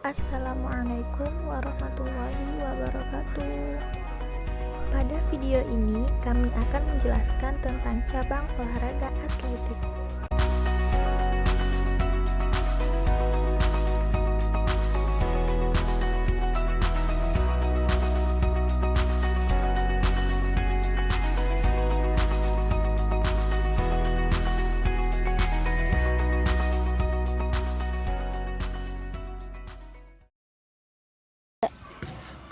Assalamualaikum warahmatullahi wabarakatuh. Pada video ini kami akan menjelaskan tentang cabang olahraga atletik.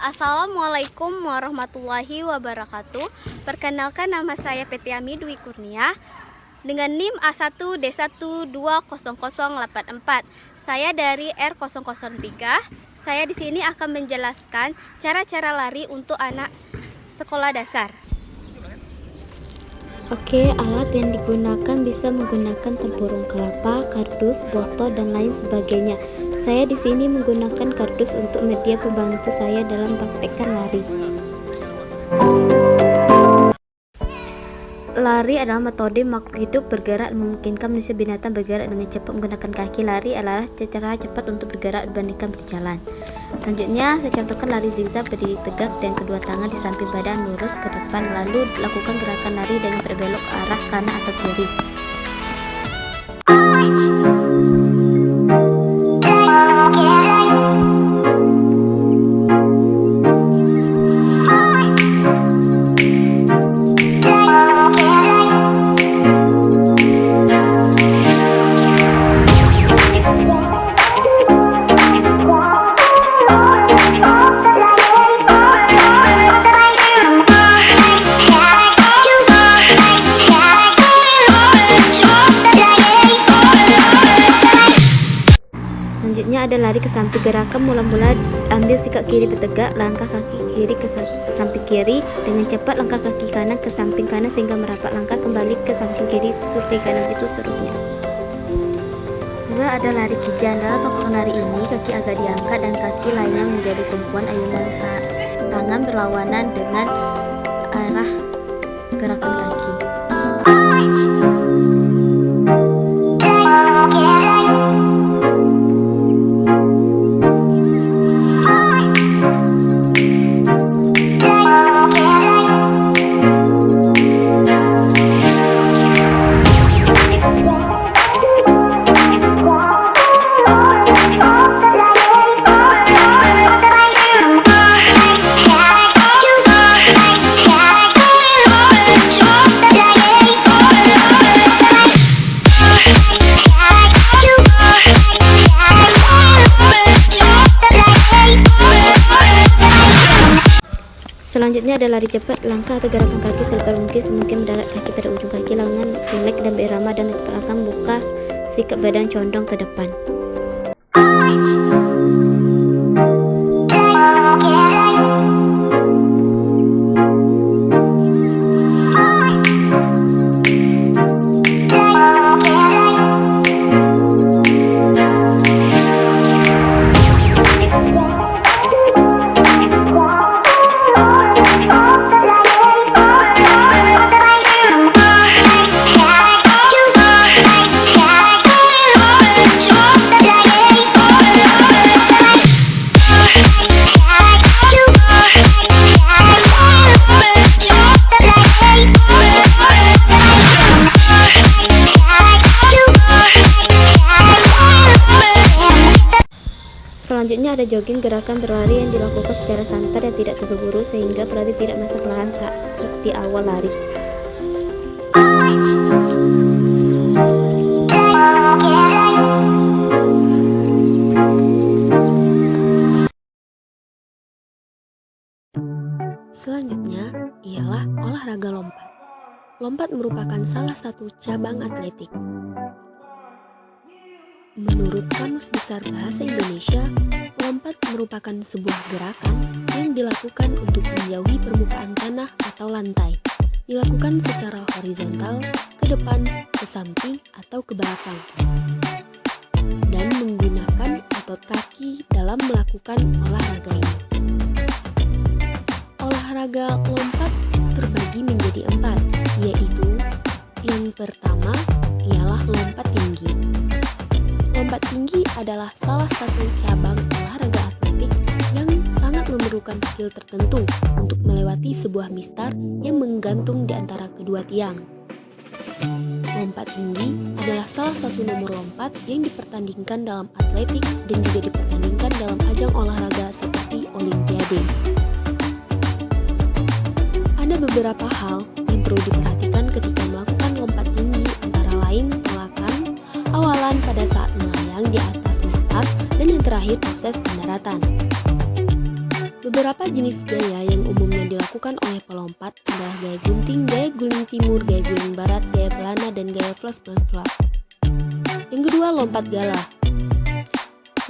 Assalamualaikum warahmatullahi wabarakatuh. Perkenalkan, nama saya Petiami Dwi Kurnia dengan NIM A1D1200084. Saya dari R003. Saya di sini akan menjelaskan cara-cara lari untuk anak sekolah dasar. Oke, alat yang digunakan bisa menggunakan tempurung kelapa, kardus, botol, dan lain sebagainya. Saya di sini menggunakan kardus untuk media pembantu saya dalam praktekkan lari. Lari adalah metode makhluk hidup bergerak memungkinkan manusia binatang bergerak dengan cepat menggunakan kaki. Lari adalah cara cepat untuk bergerak dibandingkan berjalan. Selanjutnya, saya contohkan lari zigzag, berdiri tegak dan kedua tangan di samping badan lurus ke depan, lalu lakukan gerakan lari dengan berbelok ke arah kanan atau kiri. Selanjutnya ada lari ke samping. Gerakan mula-mula ambil sikap kiri bertegak, langkah kaki kiri ke samping kiri dengan cepat, langkah kaki kanan ke samping kanan sehingga merapat, langkah kembali ke samping kiri, kaki kanan, itu seterusnya. Juga ada lari kijang. Dalam melakukan lari ini, kaki agak diangkat dan kaki lainnya menjadi tumpuan ayunan tangan berlawanan dengan arah gerakan kaki. Selanjutnya ada lari cepat. Langkah atau gerakan kaki selebar mungkin mendarat kaki pada ujung kaki, lengan rileks dan berirama, dan ke belakang, buka sikap badan condong ke depan. Selanjutnya ada jogging, gerakan berlari yang dilakukan secara santai dan tidak terburu-buru sehingga pelari tidak merasa kelelahan saat di awal lari. Selanjutnya ialah olahraga lompat. Lompat merupakan salah satu cabang atletik. Menurut Kamus Besar Bahasa Indonesia, lompat merupakan sebuah gerakan yang dilakukan untuk menjauhi permukaan tanah atau lantai. Dilakukan secara horizontal, ke depan, ke samping, atau ke belakang. Dan menggunakan otot kaki dalam melakukan olahraga ini. Olahraga lompat terbagi menjadi 4, yaitu yang pertama ialah lompat tinggi. Lompat tinggi adalah salah satu cabang olahraga membutuhkan skill tertentu untuk melewati sebuah mistar yang menggantung di antara kedua tiang. Lompat tinggi adalah salah satu nomor lompat yang dipertandingkan dalam atletik dan juga dipertandingkan dalam ajang olahraga seperti Olimpiade. Ada beberapa hal yang perlu diperhatikan ketika melakukan lompat tinggi, antara lain gerakan awalan pada saat melayang di atas mistar dan yang terakhir proses pendaratan. Beberapa jenis gaya yang umumnya dilakukan oleh pelompat adalah gaya gunting, gaya guling timur, gaya guling barat, gaya pelana, dan gaya flash flap. Yang kedua, lompat galah.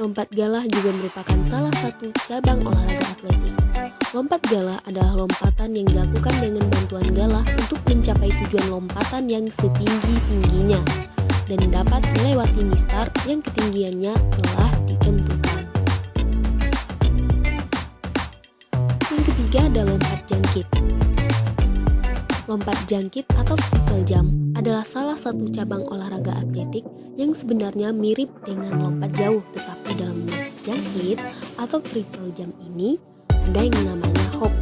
Lompat galah juga merupakan salah satu cabang olahraga atletik. Lompat galah adalah lompatan yang dilakukan dengan bantuan galah untuk mencapai tujuan lompatan yang setinggi-tingginya dan dapat melewati mistar yang ketinggiannya telah ditentukan. Yang ketiga ada lompat jangkit. Lompat jangkit atau triple jump adalah salah satu cabang olahraga atletik yang sebenarnya mirip dengan lompat jauh, tetapi dalam lompat jangkit atau triple jump ini ada yang namanya hop,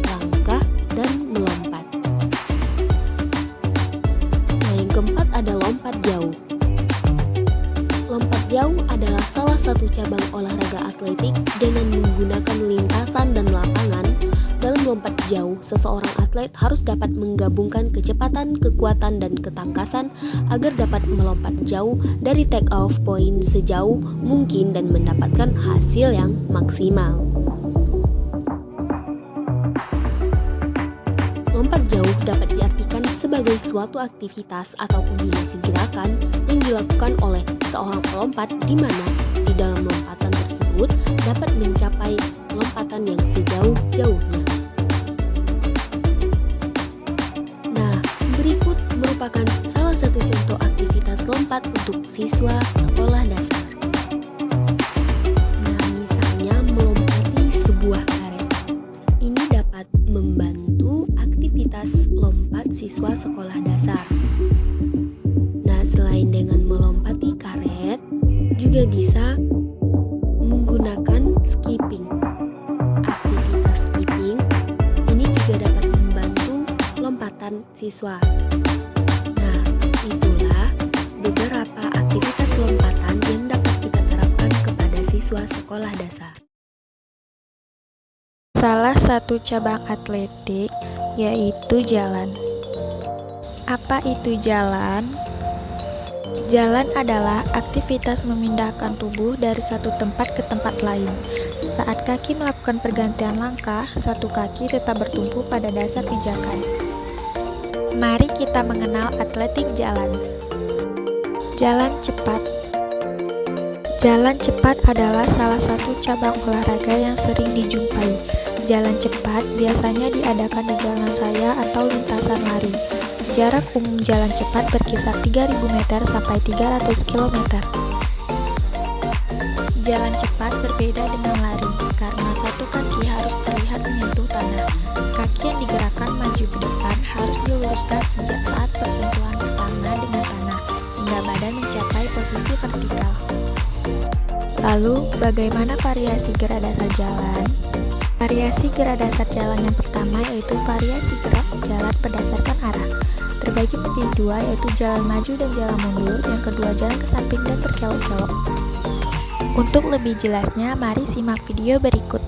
langkah, dan melompat. Nah, yang keempat ada lompat jauh. Lompat jauh adalah salah satu cabang olahraga atletik dengan menggunakan lintasan dan lapangan. Dalam lompat jauh, seseorang atlet harus dapat menggabungkan kecepatan, kekuatan, dan ketangkasan agar dapat melompat jauh dari take off point sejauh mungkin dan mendapatkan hasil yang maksimal. Lompat jauh dapat diartikan sebagai suatu aktivitas atau kombinasi gerakan yang dilakukan oleh seorang pelompat di mana di dalam lompatan tersebut dapat mencapai lompatan yang sejauh-jauhnya. Nah, berikut merupakan salah satu contoh aktivitas lompat untuk siswa sekolah dasar. Nah, misalnya melompati sebuah karet. Ini dapat membantu aktivitas lompat siswa sekolah dasar. Nah, selain dengan melompati karet, juga bisa menggunakan skipping. Aktivitas skipping ini juga dapat membantu lompatan siswa. Nah, itulah beberapa aktivitas lompatan yang dapat kita terapkan kepada siswa sekolah dasar. Salah satu cabang atletik yaitu jalan. Apa itu jalan? Jalan adalah aktivitas memindahkan tubuh dari satu tempat ke tempat lain. Saat kaki melakukan pergantian langkah, satu kaki tetap bertumpu pada dasar pijakan. Mari kita mengenal atletik jalan. Jalan cepat. Jalan cepat adalah salah satu cabang olahraga yang sering dijumpai. Jalan cepat biasanya diadakan di jalan raya atau lintasan lari. Jarak umum jalan cepat berkisar 3.000 meter sampai 300 km. Jalan cepat berbeda dengan lari karena satu kaki harus terlihat menyentuh tanah. Kaki yang digerakkan maju ke depan harus diluruskan sejak saat persentuhan pertama dengan tanah hingga badan mencapai posisi vertikal. Lalu, bagaimana variasi gerak dasar jalan? Variasi gerak dasar jalan yang pertama yaitu variasi gerak jalan berdasarkan arah. Terbagi menjadi dua, yaitu jalan maju dan jalan mundur. Yang kedua, jalan ke samping dan berkelok-kelok. Untuk lebih jelasnya, mari simak video berikut.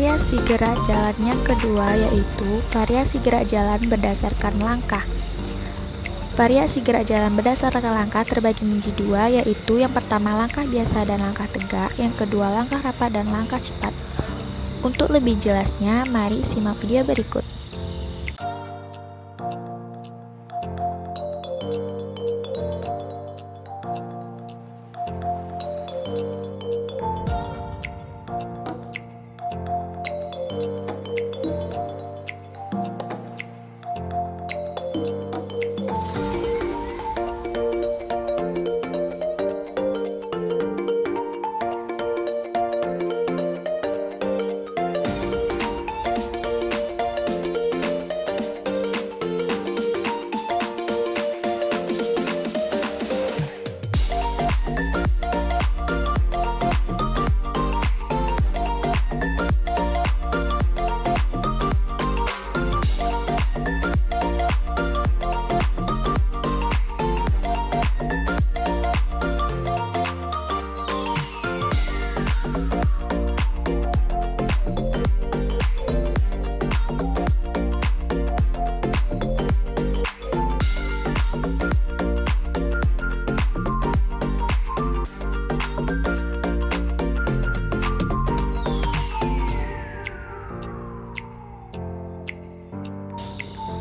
Variasi gerak jalan yang kedua yaitu variasi gerak jalan berdasarkan langkah. Variasi gerak jalan berdasarkan langkah terbagi menjadi dua, yaitu yang pertama langkah biasa dan langkah tegak, yang kedua langkah rapat dan langkah cepat. Untuk lebih jelasnya, mari simak video berikut.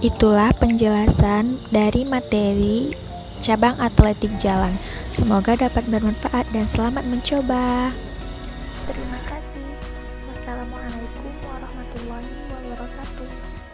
Itulah penjelasan dari materi cabang atletik jalan. Semoga dapat bermanfaat dan selamat mencoba. Terima kasih. Wassalamualaikum warahmatullahi wabarakatuh.